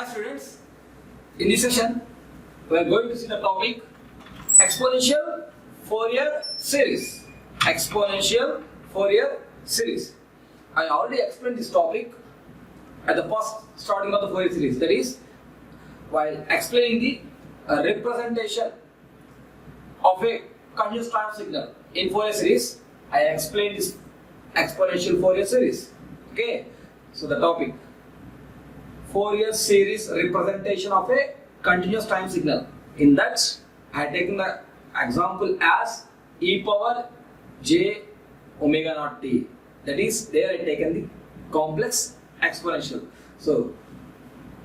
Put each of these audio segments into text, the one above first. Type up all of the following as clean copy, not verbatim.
Hi students, in this session we are going to see the topic exponential Fourier series. Exponential Fourier series. I already explained this topic at the first starting of the Fourier series. That is, while explaining the representation of a continuous time signal in Fourier series, I explained this exponential Fourier series. Okay, so the topic Fourier series representation of a continuous time signal. In that, I had taken the example as e power j omega naught t. That is, there I had taken the complex exponential. So,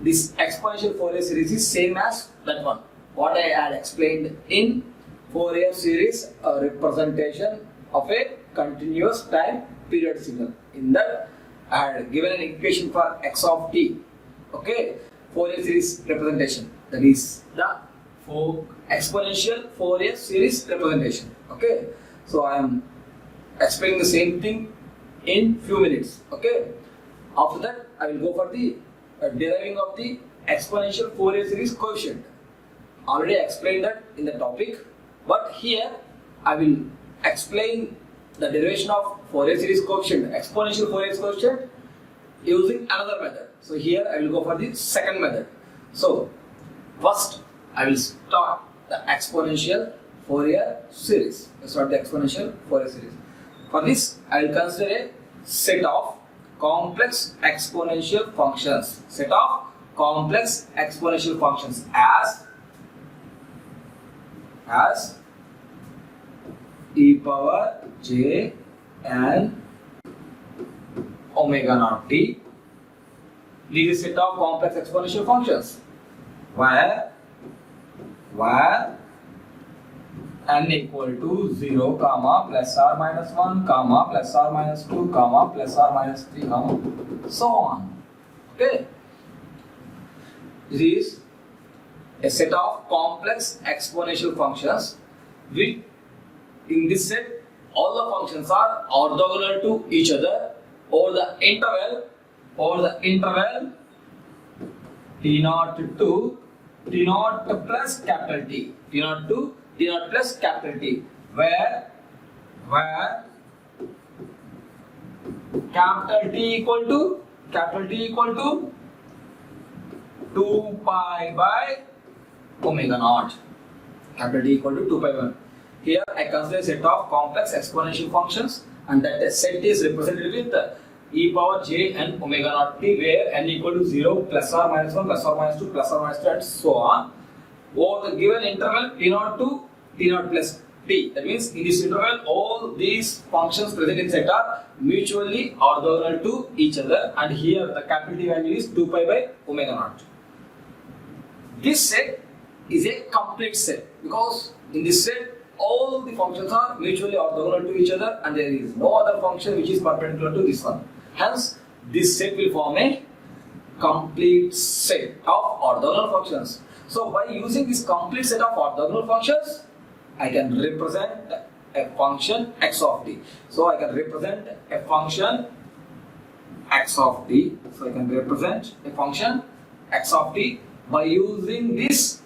this exponential Fourier series is same as that one. What I had explained in Fourier series representation of a continuous time period signal. In that, I had given an equation for x of t. Okay, Fourier series representation. That is the exponential Fourier series representation. Okay, so I am explaining the same thing in few minutes. Okay, after that I will go for the deriving of the exponential Fourier series coefficient. Already explained that in the topic, but here I will explain the derivation of Fourier series coefficient, exponential Fourier series coefficient, using another method. So here I will go for the second method. So first I will start the exponential Fourier series. Start the exponential Fourier series. For this I will consider a set of complex exponential functions. Set of complex exponential functions as e power j and omega naught t. This is a set of complex exponential functions where n equal to 0, comma, plus or minus 1, comma, plus or minus 2, comma, plus or minus 3, comma, so on. Okay. This is a set of complex exponential functions which in this set all the functions are orthogonal to each other over the interval t0 to t0 plus capital T, t0 to t0 plus capital T, where capital T equal to 2 pi by omega naught. Capital T equal to 2 pi by 1. Here I consider a set of complex exponential functions, and that set is represented with e power j and omega naught t, where n equal to 0, plus or minus 1, plus or minus 2, plus or minus 3, and so on, over the given interval t0 to t0 plus t. That means in this interval all these functions present in set are mutually orthogonal to each other, and here the capital T value is 2 pi by omega naught. This set is a complete set because in this set all the functions are mutually orthogonal to each other and there is no other function which is perpendicular to this one. Hence, this set will form a complete set of orthogonal functions. So, by using this complete set of orthogonal functions, I can represent a function x of t. So, I can represent a function x of t. So, I can represent a function x of t by using this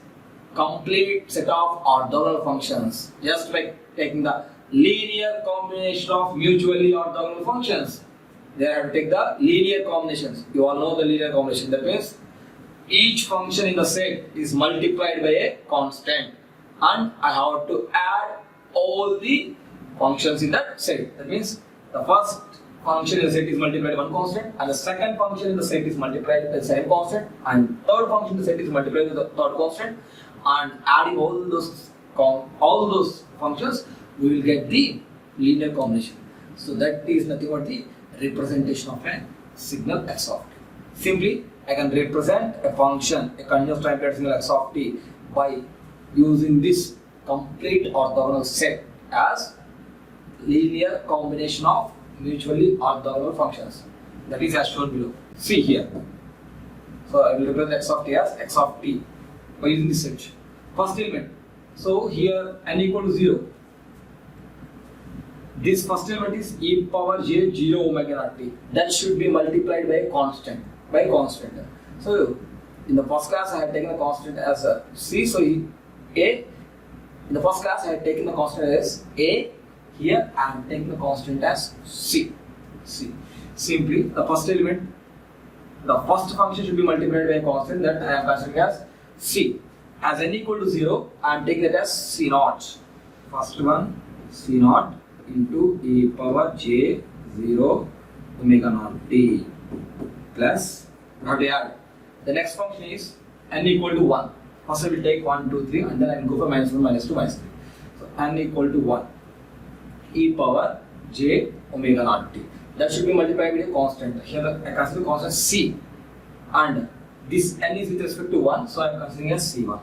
complete set of orthogonal functions, just by taking the linear combination of mutually orthogonal functions. Then I have to take the linear combinations. You all know the linear combination. That means each function in the set is multiplied by a constant, and I have to add all the functions in that set. That means the first function in the set is multiplied by one constant, and the second function in the set is multiplied by the same constant, and third function in the set is multiplied by the third constant, and adding all those functions, we will get the linear combination. So that is nothing but the representation of a signal x of t. Simply, I can represent a function, a continuous time period signal x of t, by using this complete orthogonal set as linear combination of mutually orthogonal functions. That is as shown below. See here. So I will represent x of t as x of t by using this set. First element. So here n equal to 0. This first element is e power j 0 omega naught t. That should be multiplied by a constant. So in the first class I had taken the constant as c, so a. In the first class I had taken the constant as a. Here I am taking the constant as c. Simply the first element, the first function should be multiplied by a constant that I am considering as c. As n equal to 0, I am taking that as c naught. First one, c naught into e power j 0 omega naught t plus, now they add. The next function is n equal to 1. First I will take 1, 2, 3 and then I will go for minus 1, minus 2, minus 3. So n equal to 1 e power j omega naught t. That should be multiplied with a constant. Here I consider constant c and this n is with respect to 1, so I am considering as c1.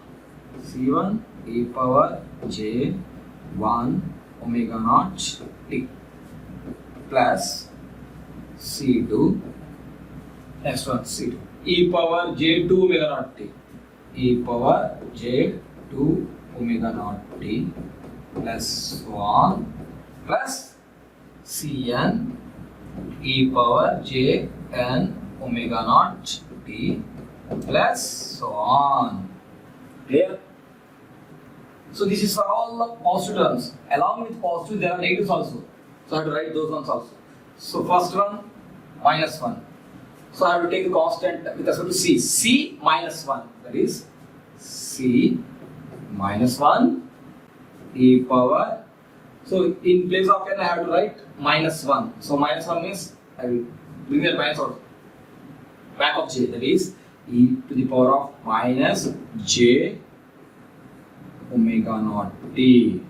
c1 e power j 1 omega naught t plus c2, next one c2 e power j2 omega naught t, e power j2 omega naught t plus so on plus cn e power jn omega naught t plus so on. Clear? So this is for all the positive terms. Along with positive there are negatives also. So I have to write those ones also. So first one minus 1. So I have to take the constant with respect to c. c minus 1, that is c minus 1 e power. So in place of n I have to write minus 1. So minus 1 means I will bring that minus out back of j, that is e to the power of minus j omega naught t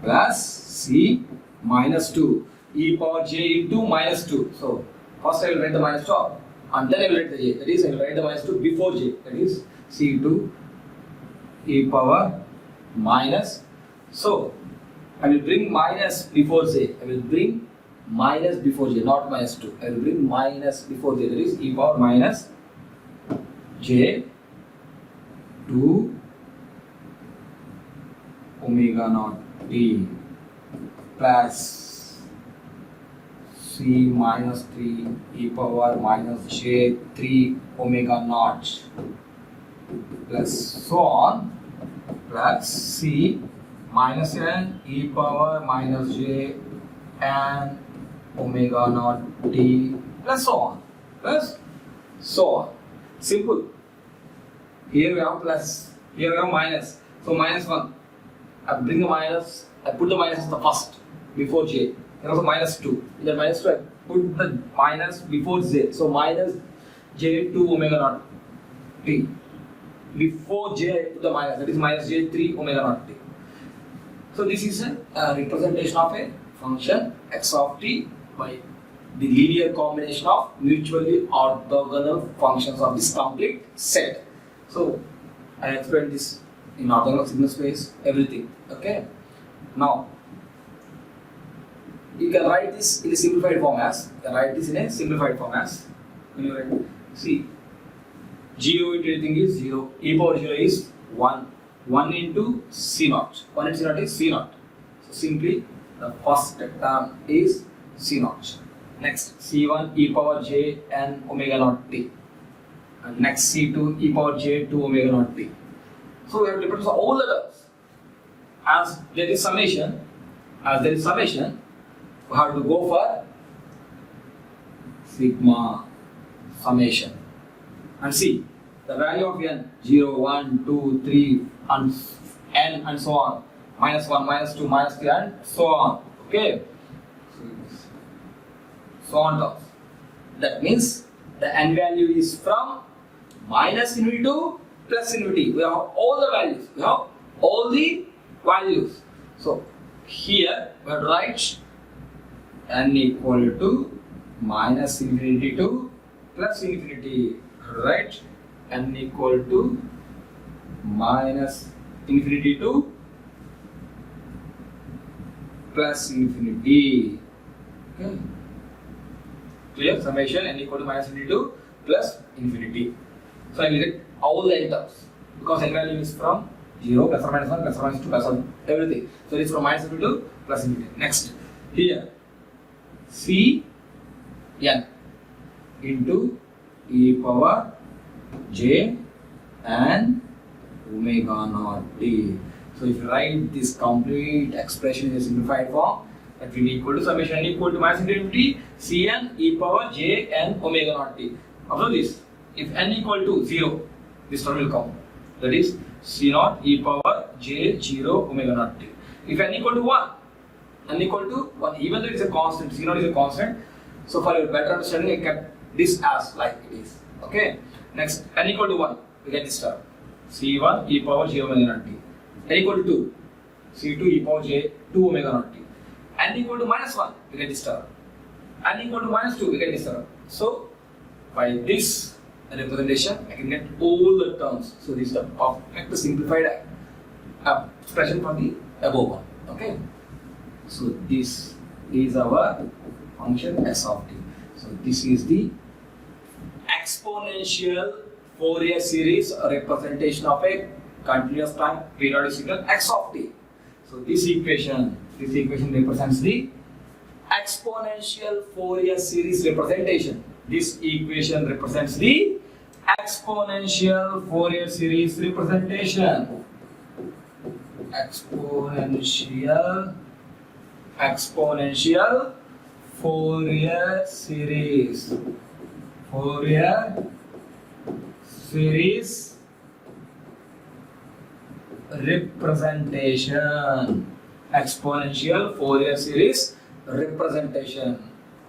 plus c minus 2 e power j into minus 2. So first I will write the minus 2 and then I will write the j, that is I will write the minus 2 before j, that is c2 e power minus. So I will bring minus before j, I will bring minus before j, not minus 2. I will bring minus before j, that is e power minus j 2 omega naught t plus c minus 3 e power minus j 3 omega naught plus so on plus c minus n e power minus j n omega naught t plus so on. Simple. Here we have plus, here we have minus. So minus 1. I bring the minus, I put the minus as the first before j. And also minus 2. In the minus 2 I put the minus before j. So minus j2 omega naught t. Before j I put the minus, that is minus j3 omega naught t. So this is a representation of a function x of t by the linear combination of mutually orthogonal functions of this complete set. So I explained this in orthogonal signal space, everything. Okay. Now you can write this in a simplified form as. When you write, see, 0 into anything is 0. E power 0 is 1. 1 into c naught. 1 into c naught is c naught. So simply the first term is c naught. Next c1 e power j n omega naught t. And next c2 e power j 2 omega naught t. So we have to represent all the terms. As there is summation, we have to go for sigma summation. And see the value of n 0, 1, 2, 3 and n and so on. Minus 1, minus 2, minus 3 and so on. Okay. So on top. That means the n value is from minus infinity to plus infinity. We have all the values. So here we have to write n equal to minus infinity to plus infinity. Right? N equal to minus infinity to plus infinity. Okay. Clear? Summation n equal to minus infinity to plus infinity. So I will get all the n terms because n value is from 0, plus or minus 1, plus or minus 2, plus or everything. So it is from minus infinity to plus infinity. Next, here c n into e power j and omega naught t. So if you write this complete expression in a simplified form, that will be equal to summation n equal to minus infinity Cn e power j n omega naught t. Observe this. If n equal to 0, this term will come. That is C naught e power j 0 omega naught t. If n equal to 1, even though it is a constant, C naught is a constant. So for your better understanding, I kept this as like it is. Okay. Next, n equal to 1, we get this term. C1 e power j omega naught t. N equal to 2, C2 e power j 2 omega naught t. N equal to minus 1, we get this term. N equal to minus 2, we get this term. So by this representation, I can get all the terms. So this is the perfect simplified expression for the above one. Okay. So this is our function s of t. So this is the exponential Fourier series representation of a continuous time periodic signal x of t. So this equation represents the exponential Fourier series representation. This equation represents the exponential Fourier series representation. Exponential Fourier series. Fourier series representation. Exponential Fourier series representation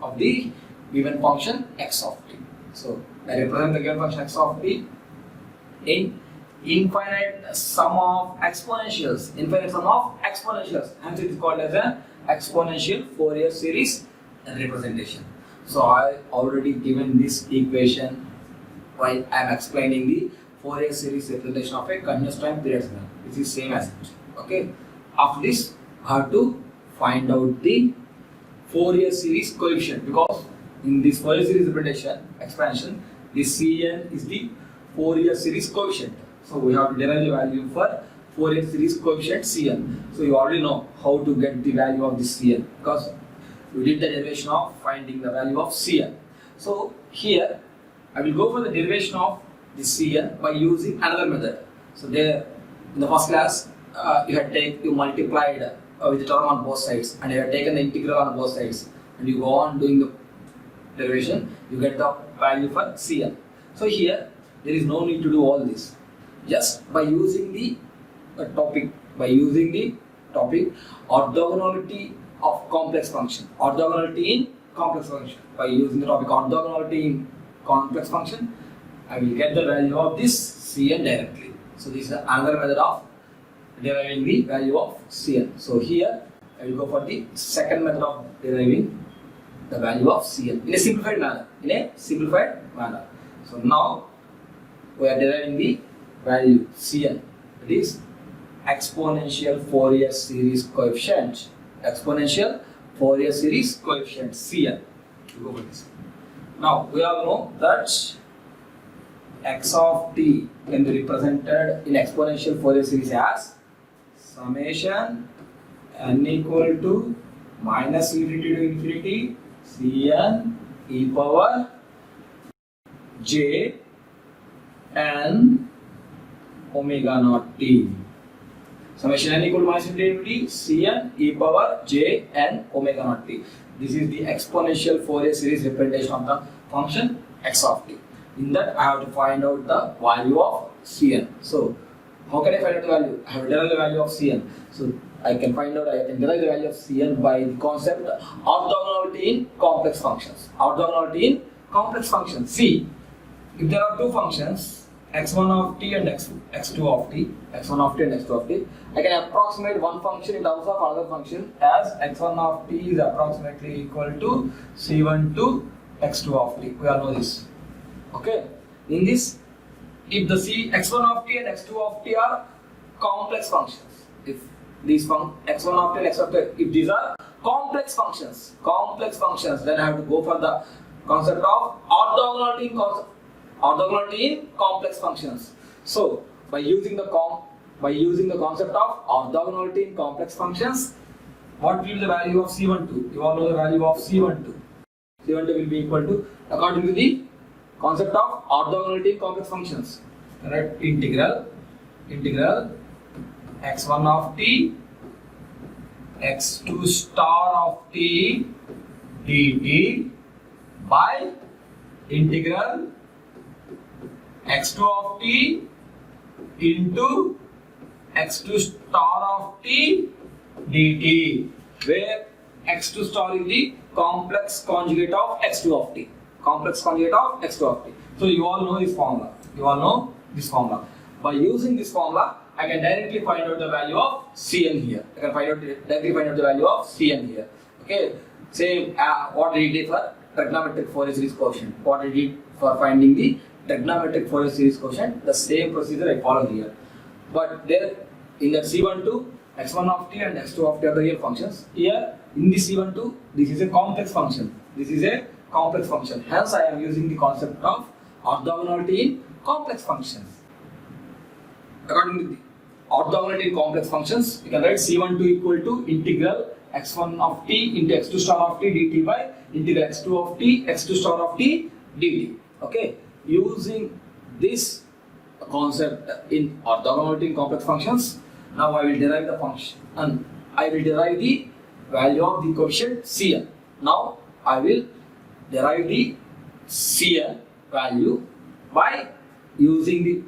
of the given function x of t. So I represent the given function x of t in infinite sum of exponentials. Hence it is called as an exponential Fourier series representation. So I already given this equation while I am explaining the Fourier series representation of a continuous time period signal. This is same as it. Okay. After this, I have to find out the Fourier series coefficient, because in this Fourier series representation expansion, the Cn is the Fourier series coefficient. So we have to derive the value for Fourier series coefficient Cn. So you already know how to get the value of this Cn, because we did the derivation of finding the value of Cn. So here I will go for the derivation of the Cn by using another method. So there in the first class you multiplied with the term on both sides, and you have taken the integral on both sides, and you go on doing the derivation, you get the value for Cn. So here there is no need to do all this. Just by using the topic orthogonality of complex function. Orthogonality in complex function. By using the topic orthogonality in complex function, I will get the value of this Cn directly. So this is another method of deriving the value of Cn. So here I will go for the second method of deriving the value of Cn in a simplified manner. So now we are deriving the value Cn. It is exponential Fourier series coefficient. Exponential Fourier series coefficient Cn. We go for this. Now we all know that x of t can be represented in exponential Fourier series as summation n equal to minus infinity to infinity Cn e power j n omega naught t. Summation n equal to minus infinity Cn e power j n omega naught t. This is the exponential Fourier series representation of the function x of t. In that, I have to find out the value of Cn. So, how can I find out the value? I have to derive the value of Cn. So, I can derive the value of Cn by the concept orthogonality in complex functions. Orthogonality in complex functions. See, if there are two functions, x1 of t and x2 of t, I can approximate one function in terms of another function as x1 of t is approximately equal to c1 to x2 of t. We all know this. Okay. In this, if the x1 of t and x2 of t are complex functions, if these x1 of t and x2 of t, if these are complex functions, then I have to go for the concept of orthogonality in complex functions. So by using the concept of orthogonality in complex functions, what will be the value of C12? You all know the value of C12. C12 will be equal to, according to the concept of orthogonality in complex functions. Right? Integral x1 of t x2 star of t dt by integral x2 of t into x2 star of t dt, where x2 star is the complex conjugate of x2 of t. Complex conjugate of x2 of t. So you all know this formula. By using this formula, I can directly find out the value of Cn here. Directly find out the value of Cn here. Okay. Same what we did for trigonometric Fourier series quotient. What we did for finding the trigonometric Fourier series quotient, the same procedure I follow here. But there in the C12, x1 of t and x2 of t are the real functions. Here in the C12, this is a complex function. Hence, I am using the concept of orthogonality in complex functions. According to the orthogonality in complex functions, you can write C12 equal to integral x1 of t into x2 star of t dt by integral x2 of t x2 star of t dt. Okay, using this concept in orthogonality in complex functions, now I will derive the function and I will derive the value of the coefficient Cn. Now I will derive the Cn value by using the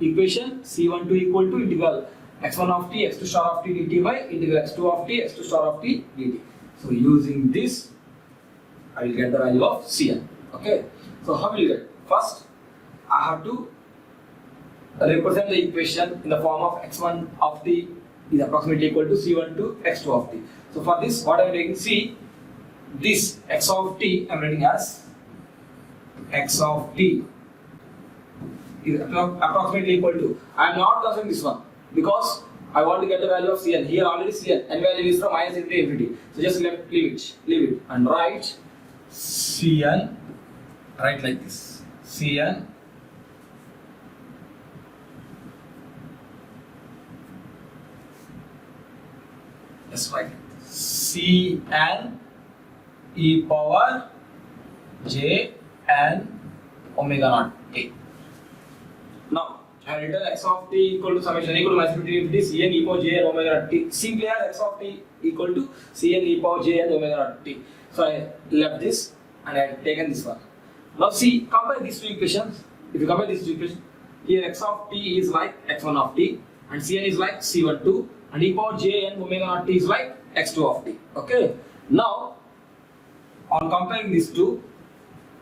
equation C12 equal to integral x1 of t x2 star of t dt by integral x2 of t x2 star of t dt. So using this, I will get the value of Cn. Okay. So how will you get? First, I have to represent the equation in the form of x1 of t is approximately equal to C1 to x2 of t. So for this, what I am taking, see this x of t I am writing as x of t is approximately equal to, I am not considering this one because I want to get the value of Cn. Here already Cn and value is from minus infinity to infinity. So just leave it and write Cn, write like this, Cn just write Cn e power j n omega naught t. Now I have written x of t equal to summation equal to minus infinity to Cn e power j n omega naught t. Simply as x of t equal to Cn e power j n omega naught t. So I left this and I have taken this one. Now see, compare these two equations. If you compare these two equations, here x of t is like x1 of t and Cn is like C12 and e power j n omega naught t is like x2 of t. Okay. Now on comparing these two,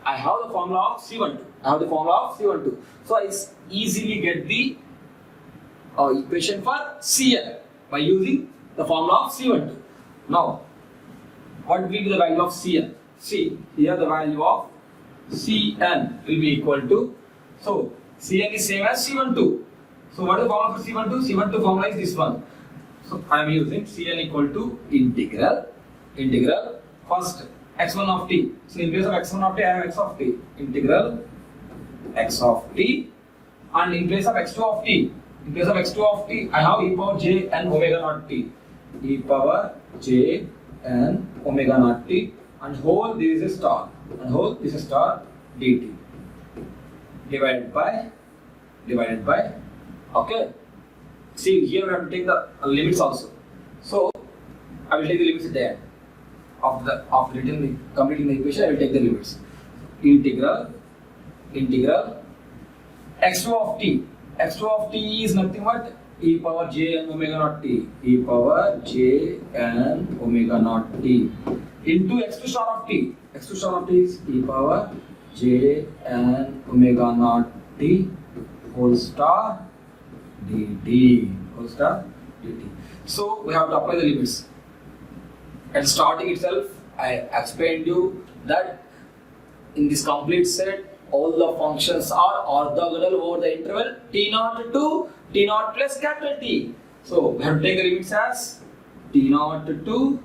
I have the formula of C12. So I easily get the equation for Cn by using the formula of C12. Now, what will be the value of Cn? See, here the value of Cn will be equal to, so Cn is same as C12. So what is the formula for C12? C12 formula is this one. So I am using Cn equal to integral first x1 of t. So in place of x1 of t, I have x of t. Integral x of t, and in place of x2 of t, I have e power j n omega naught t. E power j n omega naught t, and whole this is a star, dt divided by. Okay. See, here we have to take the limits also. So I will take the limits at the end. After completing the equation, I will take the limits. Integral x2 of t. x2 of t is nothing but e power j n omega naught t. E power j n omega naught t into x2 star of t. x2 star of t is e power j n omega naught t whole star dt. So we have to apply the limits. At starting itself, I explained you that in this complete set, all the functions are orthogonal over the interval t0 to t0 plus capital T. So we have to take the limits as t0 to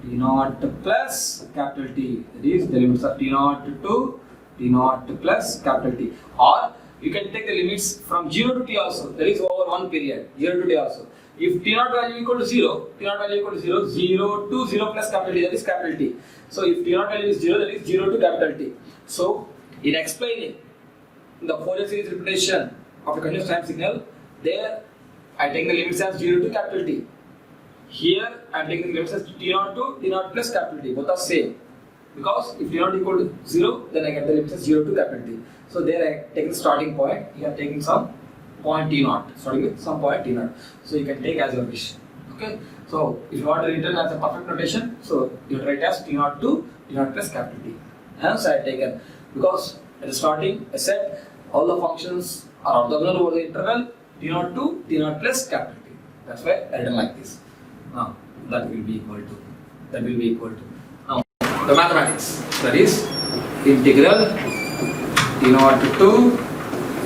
t0 plus capital T. That is, the limits are t0 to t0 plus capital T. Or you can take the limits from 0 to t also. That is over one period, 0 to t also. If t0 value equal to 0, 0 to 0 plus capital T, that is capital T. So if t0 value is 0, that is 0 to capital T. So in explaining in the Fourier series representation of a continuous time signal, there I take the limits as 0 to capital T. Here I am taking the limits as T0 to T0 plus capital T. Both are same. Because if T0 equal to 0, then I get the limits as 0 to capital T. So there I take the starting point. Here I am taking some point T0. Starting with some point T0. So you can take as your wish. Okay. So if you want to return as a perfect notation, so you write as T0 to T0 plus capital T. Hence I have taken, because at the starting I said all the functions are orthogonal over the interval T0 to T0 plus capital T. That's why I written like this. Now that will be equal to. Now the mathematics, that is integral T0 to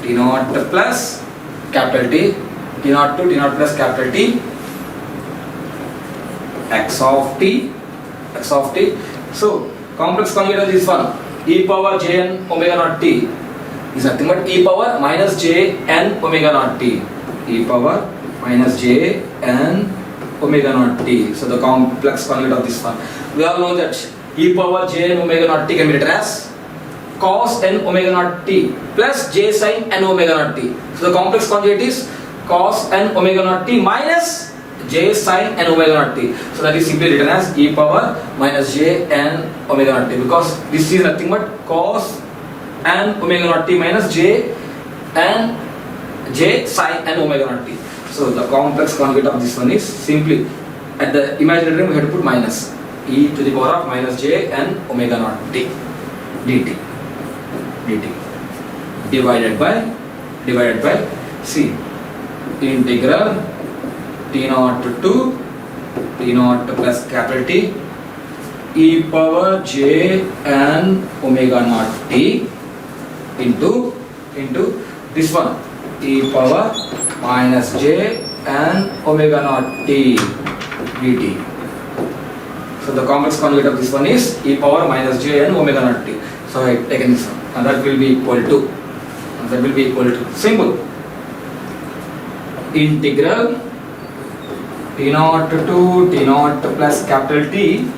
T0 plus capital T, T0 to T0 plus capital T, x of t. So complex conjugate of this one, e power jn omega naught t is nothing but e power minus jn omega naught t, e power minus jn omega naught t. So the complex conjugate of this one, we all know that e power jn omega naught t can be written as cos n omega naught t plus j sin n omega naught t. So the complex conjugate is cos n omega naught t minus j sin n omega naught t. So that is simply written as e power minus j n omega naught t, because this is nothing but cos n omega naught t minus j sin n omega naught t. So the complex conjugate of this one is simply at the imaginary term we have to put minus e to the power of minus j n omega naught t dt divided by c integral T0 to T0 plus capital T e power j n omega naught t into this one e power minus j n omega naught t dt. So the complex conjugate of this one is e power minus j n omega naught t. So I taken this one, and that will be equal to simple integral T0 to T0 plus capital T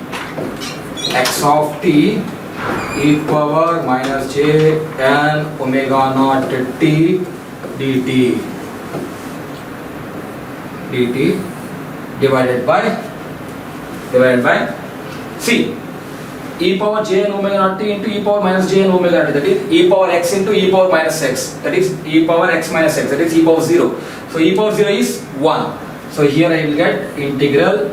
x of t e power minus j n omega naught t dt divided by c e power j n omega naught t into e power minus j n omega naught t, that is e power x into e power minus x, that is e power x minus x, that is e power 0. So e power 0 is 1. So here I will get integral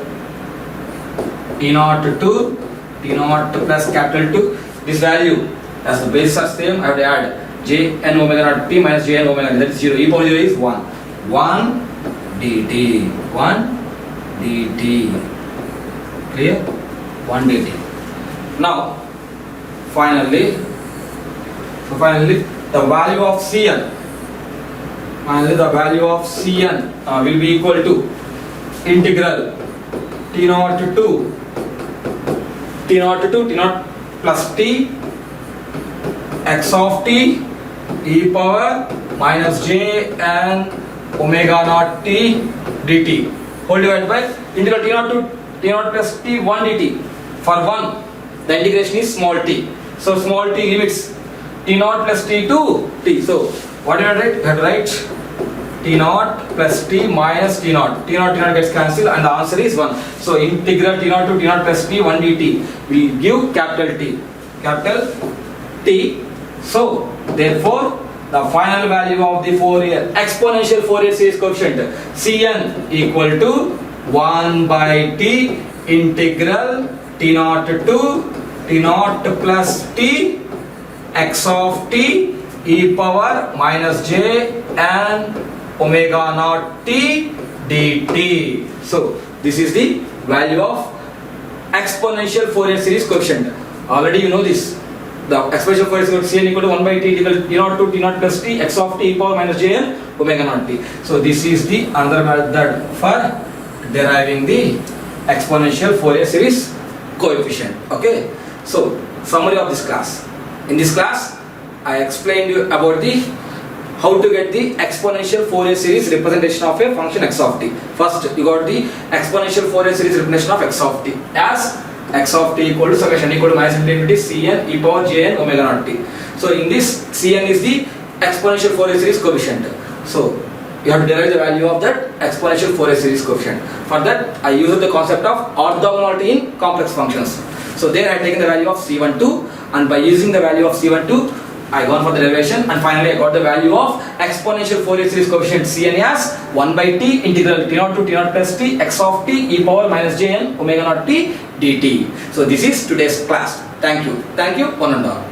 T0 to T0 plus capital 2. This value as the bases are same, I have to add j n omega naught t minus j n omega naught t, that is 0. E power 0 is 1. 1 dt. Clear? 1 dt. Now finally the value of Cn. The value of Cn will be equal to integral T0 to T0 plus T x of t e power minus j n omega naught t dt whole divided by integral T0 to T0 plus t 1 dt. For 1 the integration is small t. So small t limits T0 plus t to t. So what do you write? You have to write T0 plus t minus T0. T0 gets cancelled and the answer is 1. So integral T0 to T0 plus t 1 dt will give capital T. So therefore the final value of the exponential Fourier series coefficient Cn equal to 1 by t integral T0 to T0 plus t x of t e power minus j n omega naught t dt. So this is the value of exponential Fourier series coefficient. Already you know this. The exponential Fourier series Cn equal to 1 by t equal T0 to T0 plus t x of t e power minus j n omega naught t. So this is the another method for deriving the exponential Fourier series coefficient. Okay. So summary of this class. In this class I explained you about the how to get the exponential Fourier series representation of a function x of t. First you got the exponential Fourier series representation of x of t as x of t equal to summation equal to minus infinity Cn e power j n omega naught t. So in this Cn is the exponential Fourier series coefficient. So you have to derive the value of that exponential Fourier series coefficient. For that, I used the concept of orthogonality in complex functions. So there I have taken the value of C12, and by using the value of C12, I gone for the derivation, and finally I got the value of exponential Fourier series coefficient Cn as 1 by t integral t0 to t0 plus t x of t e power minus jn omega naught t dt. So this is today's class. Thank you, one and all.